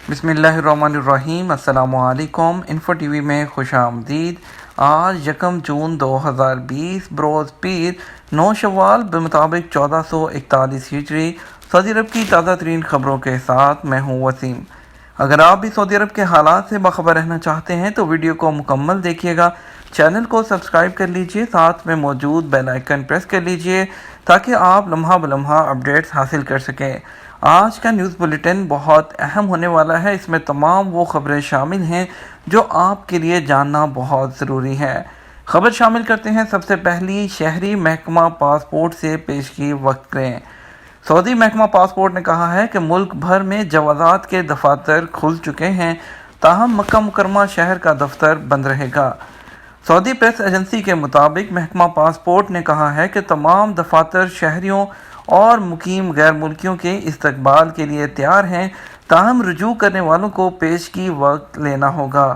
بسم اللہ الرحمن الرحیم۔ السلام علیکم۔ انفو ٹی وی میں خوش آمدید۔ آج 1 جون 2020 بروز پیر 9 شوال بمطابق 1441 ہجری سعودی عرب کی تازہ ترین خبروں کے ساتھ میں ہوں وسیم۔ اگر آپ بھی سعودی عرب کے حالات سے باخبر رہنا چاہتے ہیں تو ویڈیو کو مکمل دیکھیے گا، چینل کو سبسکرائب کر لیجئے، ساتھ میں موجود بیل آئیکن پریس کر لیجئے تاکہ آپ لمحہ بلمحہ اپڈیٹس حاصل کر سکیں۔ آج کا نیوز بلیٹن بہت اہم ہونے والا ہے، اس میں تمام وہ خبریں شامل ہیں جو آپ کے لیے جاننا بہت ضروری ہے۔ خبر شامل کرتے ہیں سب سے پہلی، شہری محکمہ پاسپورٹ سے پیشگی وقت کریں۔ سعودی محکمہ پاسپورٹ نے کہا ہے کہ ملک بھر میں جوازات کے دفاتر کھل چکے ہیں، تاہم مکہ مکرمہ شہر کا دفتر بند رہے گا۔ سعودی پریس ایجنسی کے مطابق محکمہ پاسپورٹ نے کہا ہے کہ تمام دفاتر شہریوں اور مقیم غیر ملکیوں کے استقبال کے لیے تیار ہیں، تاہم رجوع کرنے والوں کو پیشگی وقت لینا ہوگا۔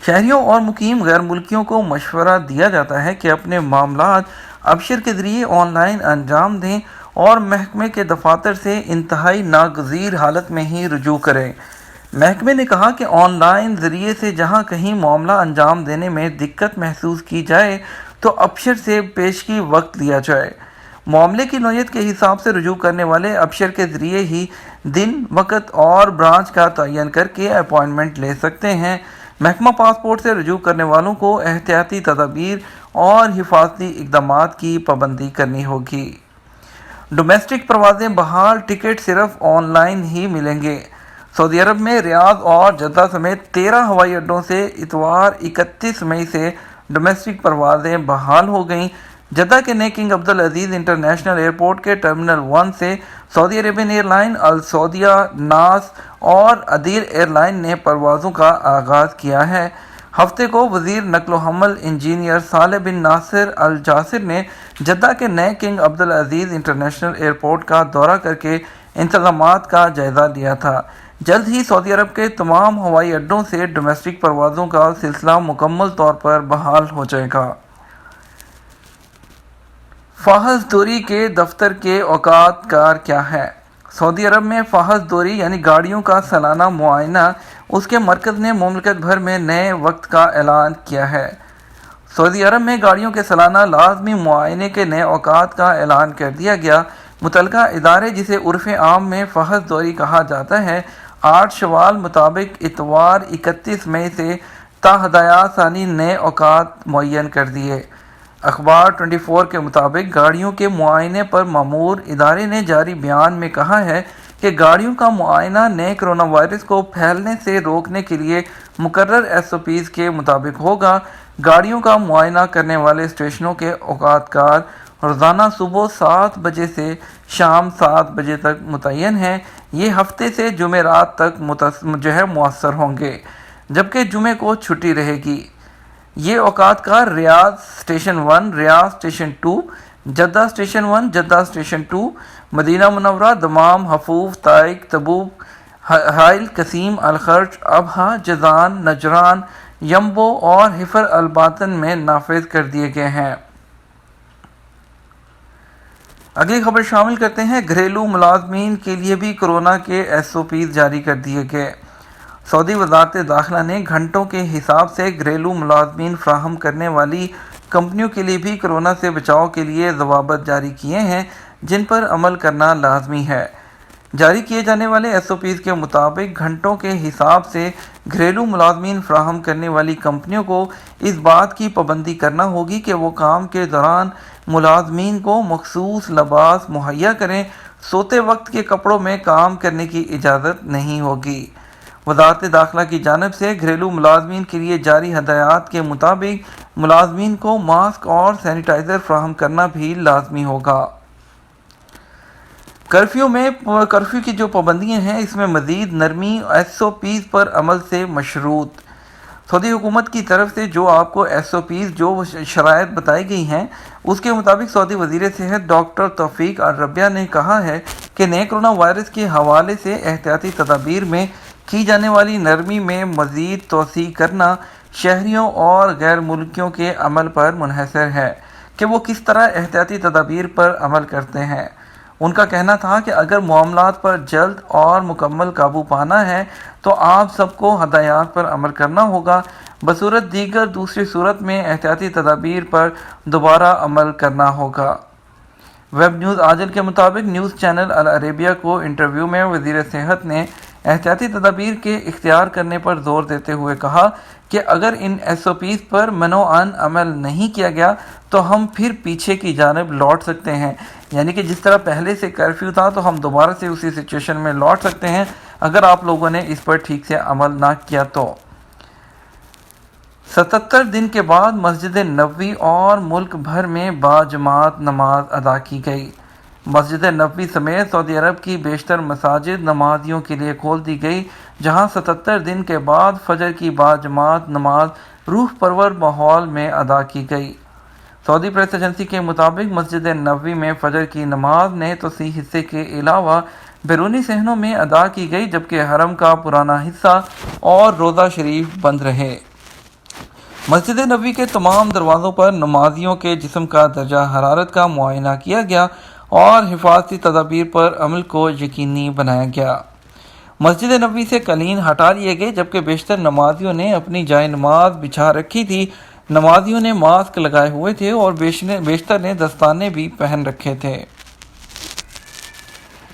شہریوں اور مقیم غیر ملکیوں کو مشورہ دیا جاتا ہے کہ اپنے معاملات ابشر کے ذریعے آن لائن انجام دیں اور محکمے کے دفاتر سے انتہائی ناگزیر حالت میں ہی رجوع کریں۔ محکمے نے کہا کہ آن لائن ذریعے سے جہاں کہیں معاملہ انجام دینے میں دقت محسوس کی جائے تو ابشر سے پیشگی وقت لیا جائے۔ معاملے کی نوعیت کے حساب سے رجوع کرنے والے ابشر کے ذریعے ہی دن، وقت اور برانچ کا تعین کر کے اپائنٹمنٹ لے سکتے ہیں۔ محکمہ پاسپورٹ سے رجوع کرنے والوں کو احتیاطی تدابیر اور حفاظتی اقدامات کی پابندی کرنی ہوگی۔ ڈومیسٹک پروازیں بحال، ٹکٹ صرف آن لائن ہی ملیں گے۔ سعودی عرب میں ریاض اور جدہ سمیت 13 ہوائی اڈوں سے اتوار 31 مئی سے ڈومیسٹک پروازیں بحال ہو گئیں۔ جدہ کے نئے کنگ عبدالعزیز انٹرنیشنل ایئرپورٹ کے ٹرمینل 1 سے سعودی عربین ایئر لائن، السعودیہ، ناس اور عدیر ایئر لائن نے پروازوں کا آغاز کیا ہے۔ ہفتے کو وزیر نقل و حمل انجینئر صالح بن ناصر الجاسر نے جدہ کے نئے کنگ عبدالعزیز انٹرنیشنل ایئرپورٹ کا دورہ کر کے انتظامات کا جائزہ لیا تھا۔ جلد ہی سعودی عرب کے تمام ہوائی اڈوں سے ڈومیسٹک پروازوں کا سلسلہ مکمل طور پر بحال ہو جائے گا۔ فاحص دوری کے دفتر کے اوقات کار کیا ہے؟ سعودی عرب میں فاحص دوری یعنی گاڑیوں کا سالانہ معائنہ، اس کے مرکز نے مملکت بھر میں نئے وقت کا اعلان کیا ہے۔ سعودی عرب میں گاڑیوں کے سالانہ لازمی معائنے کے نئے اوقات کا اعلان کر دیا گیا۔ متعلقہ ادارے، جسے عرف عام میں فاحص دوری کہا جاتا ہے، 8 شوال مطابق اتوار 31 مئی سے تا ہدایت ثانی نئے اوقات معین کر دیے۔ اخبار 24 کے مطابق گاڑیوں کے معائنے پر مامور ادارے نے جاری بیان میں کہا ہے کہ گاڑیوں کا معائنہ نئے کرونا وائرس کو پھیلنے سے روکنے کے لیے مقرر SOPs کے مطابق ہوگا۔ گاڑیوں کا معائنہ کرنے والے اسٹیشنوں کے اوقات کار روزانہ صبح 7 بجے سے شام 7 بجے تک متعین ہیں۔ یہ ہفتے سے جمعرات تک مؤثر ہوں گے، جبکہ جمعے کو چھٹی رہے گی۔ یہ اوقات کار Riyadh station 1، Riyadh station 2، Jeddah station 1، Jeddah station 2، Madinah Munawwarah, Dammam, حفوف، Taif, تبوک، حائل، قصیم، الخرج، ابہا، جازان، نجران، یمبو اور حفر الباطن میں نافذ کر دیے گئے ہیں۔ اگلی خبر شامل کرتے ہیں، گھریلو ملازمین کے لیے بھی کورونا کے SOPs جاری کر دیے گئے۔ سعودی وزارت داخلہ نے گھنٹوں کے حساب سے گھریلو ملازمین فراہم کرنے والی کمپنیوں کے لیے بھی کورونا سے بچاؤ کے لیے ضوابط جاری کیے ہیں، جن پر عمل کرنا لازمی ہے۔ جاری کیے جانے والے SOPs کے مطابق گھنٹوں کے حساب سے گھریلو ملازمین فراہم کرنے والی کمپنیوں کو اس بات کی پابندی کرنا ہوگی کہ وہ کام کے دوران ملازمین کو مخصوص لباس مہیا کریں۔ سوتے وقت کے کپڑوں میں کام کرنے کی اجازت نہیں ہوگی۔ وزارت داخلہ کی جانب سے گھریلو ملازمین کے لیے جاری ہدایات کے مطابق ملازمین کو ماسک اور سینیٹائزر فراہم کرنا بھی لازمی ہوگا۔ کرفیو کی جو پابندیاں ہیں، اس میں مزید نرمی SOPs پر عمل سے مشروط۔ سعودی حکومت کی طرف سے جو آپ کو SOPs جو شرائط بتائی گئی ہیں، اس کے مطابق سعودی وزیر صحت ڈاکٹر توفیق الربیع نے کہا ہے کہ نئے کرونا وائرس کے حوالے سے احتیاطی تدابیر میں کی جانے والی نرمی میں مزید توسیع کرنا شہریوں اور غیر ملکیوں کے عمل پر منحصر ہے کہ وہ کس طرح احتیاطی تدابیر پر عمل کرتے ہیں۔ ان کا کہنا تھا کہ اگر معاملات پر جلد اور مکمل قابو پانا ہے تو آپ سب کو ہدایات پر عمل کرنا ہوگا، بصورت دیگر دوسری صورت میں احتیاطی تدابیر پر دوبارہ عمل کرنا ہوگا۔ ویب نیوز آجل کے مطابق نیوز چینل العربیہ کو انٹرویو میں وزیر صحت نے احتیاطی تدابیر کے اختیار کرنے پر زور دیتے ہوئے کہا کہ اگر ان ایس او پیز پر منوعاً عمل نہیں کیا گیا تو ہم پھر پیچھے کی جانب لوٹ سکتے ہیں، یعنی کہ جس طرح پہلے سے کرفیو تھا تو ہم دوبارہ سے اسی سچویشن میں لوٹ سکتے ہیں اگر آپ لوگوں نے اس پر ٹھیک سے عمل نہ کیا تو۔ 77 دن کے بعد مسجد نبوی اور ملک بھر میں باجماعت نماز ادا کی گئی۔ مسجد نبوی سمیت سعودی عرب کی بیشتر مساجد نمازیوں کے لیے کھول دی گئی، جہاں 77 دن کے بعد فجر کی باجماعت نماز روح پرور ماحول میں ادا کی گئی۔ سعودی پریس ایجنسی کے مطابق مسجد نبوی میں فجر کی نماز نئے توسیع حصے کے علاوہ بیرونی صحنوں میں ادا کی گئی، جبکہ حرم کا پرانا حصہ اور روضہ شریف بند رہے۔ مسجد نبوی کے تمام دروازوں پر نمازیوں کے جسم کا درجہ حرارت کا معائنہ کیا گیا اور حفاظتی تدابیر پر عمل کو یقینی بنایا گیا۔ مسجد نبوی سے قالین ہٹا لیے گئے، جبکہ بیشتر نمازیوں نے اپنی جائے نماز بچھا رکھی تھی۔ نمازیوں نے ماسک لگائے ہوئے تھے اور بیشتر نے دستانے بھی پہن رکھے تھے۔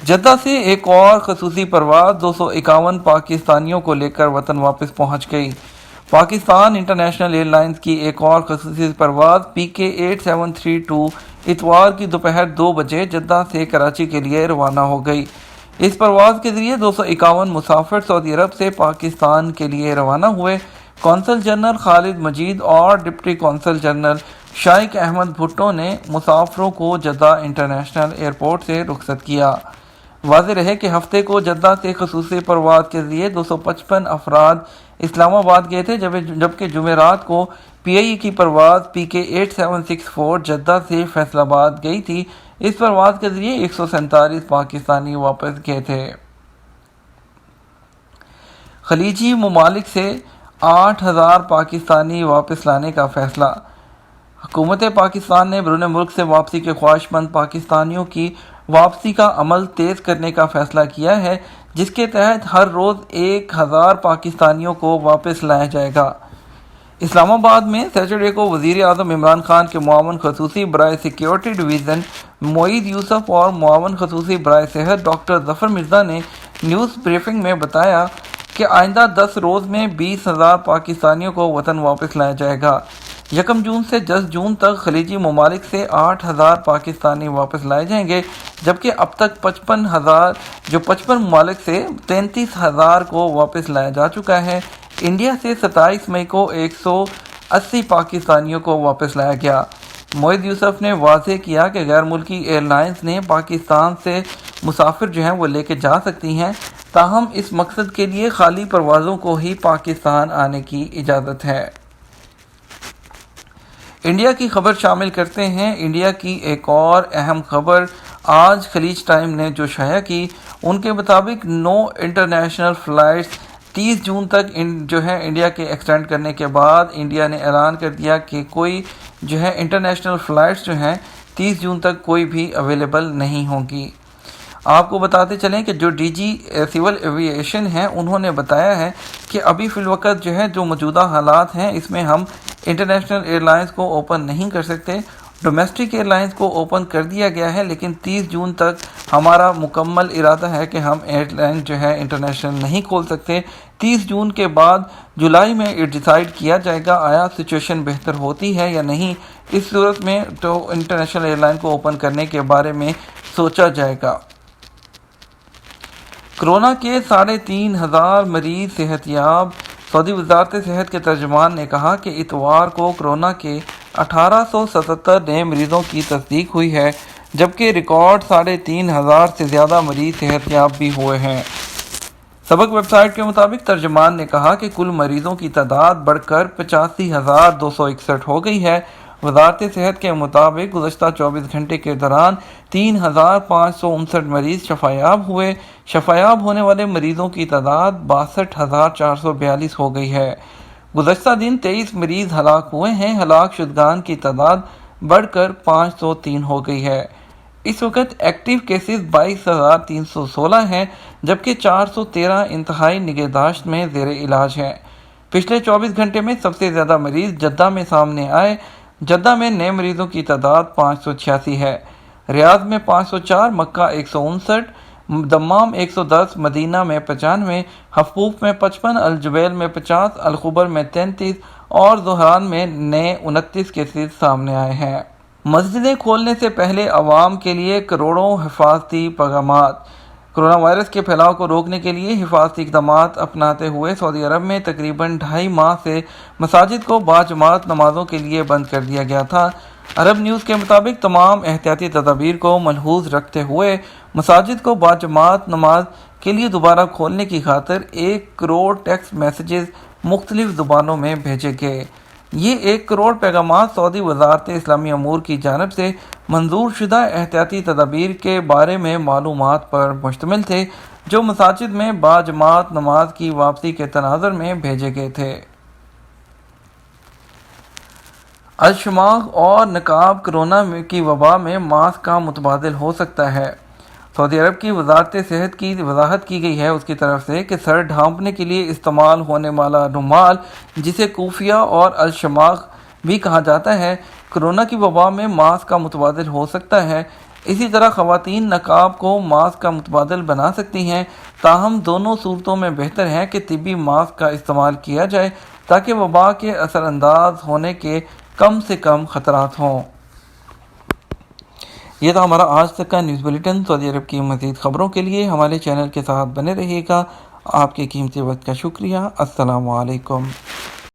جدہ سے ایک اور خصوصی پرواز 251 پاکستانیوں کو لے کر وطن واپس پہنچ گئی۔ پاکستان انٹرنیشنل ایئر لائنز کی ایک اور خصوصی پرواز PK 8732 اتوار کی دوپہر 2 بجے جدہ سے کراچی کے لیے روانہ ہو گئی۔ اس پرواز کے ذریعے 251 مسافر سعودی عرب سے پاکستان کے لیے روانہ ہوئے۔ قونصل جنرل خالد مجید اور ڈپٹی قونصل جنرل شائق احمد بھٹو نے مسافروں کو جدہ انٹرنیشنل ایئرپورٹ سے رخصت کیا۔ واضح رہے کہ ہفتے کو جدہ سے خصوصی پرواز کے ذریعے 255 افراد اسلام آباد گئے تھے، جبکہ جمعرات کو PIE کی پرواز PK 8764 جدہ سے فیصل آباد گئی تھی۔ اس پرواز کے ذریعے 147 پاکستانی واپس گئے تھے۔ خلیجی ممالک سے 8000 پاکستانی واپس لانے کا فیصلہ۔ حکومت پاکستان نے بیرون ملک سے واپسی کے خواہش مند پاکستانیوں کی واپسی کا عمل تیز کرنے کا فیصلہ کیا ہے، جس کے تحت ہر روز 1000 پاکستانیوں کو واپس لایا جائے گا۔ اسلام آباد میں سیٹرڈے کو وزیر اعظم عمران خان کے معاون خصوصی برائے سیکیورٹی ڈویژن معید یوسف اور معاون خصوصی برائے صحت ڈاکٹر ظفر مرزا نے نیوز بریفنگ میں بتایا کہ آئندہ 10 روز میں 20,000 پاکستانیوں کو وطن واپس لایا جائے گا۔ 1 جون سے 10 جون تک خلیجی ممالک سے 8000 پاکستانی واپس لائے جائیں گے، جبکہ اب تک 55 ممالک سے 33,000 کو واپس لایا جا چکا ہے۔ انڈیا سے 27 مئی کو 180 پاکستانیوں کو واپس لایا گیا۔ معید یوسف نے واضح کیا کہ غیر ملکی ایئر لائنز نے پاکستان سے مسافر وہ لے کے جا سکتی ہیں، تاہم اس مقصد کے لیے خالی پروازوں کو ہی پاکستان آنے کی اجازت ہے۔ انڈیا کی خبر شامل کرتے ہیں۔ انڈیا کی ایک اور اہم خبر آج خلیج ٹائم نے جو شائع کی، ان کے مطابق 9 انٹرنیشنل فلائٹس 30 جون تک انڈیا کے ایکسٹینڈ کرنے کے بعد انڈیا نے اعلان کر دیا کہ کوئی انٹرنیشنل فلائٹس 30 جون تک کوئی بھی اویلیبل نہیں ہوں گی۔ آپ کو بتاتے چلیں کہ جو DG سول ایویشن ہیں، انہوں نے بتایا ہے کہ ابھی فی الوقت جو موجودہ حالات ہیں، اس میں ہم انٹرنیشنل ایئر لائنز کو اوپن نہیں کر سکتے۔ ڈومیسٹک ایئر لائنز کو اوپن کر دیا گیا ہے، لیکن 30 جون تک ہمارا مکمل ارادہ ہے کہ ہم ایئر لائن انٹرنیشنل نہیں کھول سکتے۔ 30 جون کے بعد جولائی میں ڈیسائیڈ کیا جائے گا آیا سچویشن بہتر ہوتی ہے یا نہیں۔ اس صورت میں تو انٹرنیشنل ایئر لائن کو اوپن کرنے کے بارے میں سوچا جائے گا۔ کورونا کے 3500 مریض صحت یاب۔ سعودی وزارت صحت کے ترجمان نے کہا کہ اتوار کو کورونا کے 1877 نئے مریضوں کی تصدیق ہوئی ہے، جبکہ ریکارڈ 3500 سے زیادہ مریض صحت یاب بھی ہوئے ہیں۔ سبق ویب سائٹ کے مطابق ترجمان نے کہا کہ کل مریضوں کی تعداد بڑھ کر 85,261 ہو گئی ہے۔ وزارت صحت کے مطابق گزشتہ 24 گھنٹے کے دوران 3,559 مریض شفایاب ہوئے۔ شفایاب ہونے والے مریضوں کی تعداد 62,442 ہو گئی ہے۔ گزشتہ دن 23 مریض ہلاک ہوئے ہیں۔ ہلاک شدگان کی تعداد بڑھ کر 503 ہو گئی ہے۔ اس وقت ایکٹیو کیسز 22,316 ہیں، جبکہ 413 انتہائی نگہداشت میں زیر علاج ہیں۔ پچھلے 24 گھنٹے میں سب سے زیادہ مریض جدہ میں سامنے آئے۔ جدہ میں نئے مریضوں کی تعداد 586 ہے، ریاض میں 504، مکہ 159، دمام 110، مدینہ میں 95، حفوف میں 55، الجبیل میں 50، الخبر میں 33 اور زہران میں نئے 29 کیسز سامنے آئے ہیں۔ مسجدیں کھولنے سے پہلے عوام کے لیے کروڑوں حفاظتی پیغامات۔ کرونا وائرس کے پھیلاؤ کو روکنے کے لیے حفاظتی اقدامات اپناتے ہوئے سعودی عرب میں تقریباً 2.5 ماہ سے مساجد کو باجماعت نمازوں کے لیے بند کر دیا گیا تھا۔ عرب نیوز کے مطابق تمام احتیاطی تدابیر کو ملحوظ رکھتے ہوئے مساجد کو باجماعت نماز کے لیے دوبارہ کھولنے کی خاطر 1 کروڑ ٹیکسٹ میسیجز مختلف زبانوں میں بھیجے گئے۔ یہ 1 کروڑ پیغامات سعودی وزارت اسلامی امور کی جانب سے منظور شدہ احتیاطی تدابیر کے بارے میں معلومات پر مشتمل تھے، جو مساجد میں باجماعت نماز کی واپسی کے تناظر میں بھیجے گئے تھے۔ الشماغ اور نقاب کرونا کی وبا میں ماسک کا متبادل ہو سکتا ہے۔ سعودی عرب کی وزارت صحت کی وضاحت کی گئی ہے اس کی طرف سے کہ سر ڈھانپنے کے لیے استعمال ہونے والا رومال، جسے کوفیہ اور الشماغ بھی کہا جاتا ہے، کرونا کی وبا میں ماسک کا متبادل ہو سکتا ہے۔ اسی طرح خواتین نقاب کو ماسک کا متبادل بنا سکتی ہیں، تاہم دونوں صورتوں میں بہتر ہے کہ طبی ماسک کا استعمال کیا جائے تاکہ وبا کے اثر انداز ہونے کے کم سے کم خطرات ہوں۔ یہ تھا ہمارا آج تک کا نیوز بلیٹن۔ سعودی عرب کی مزید خبروں کے لیے ہمارے چینل کے ساتھ بنے رہیے گا۔ آپ کے قیمتی وقت کا شکریہ۔ السلام علیکم۔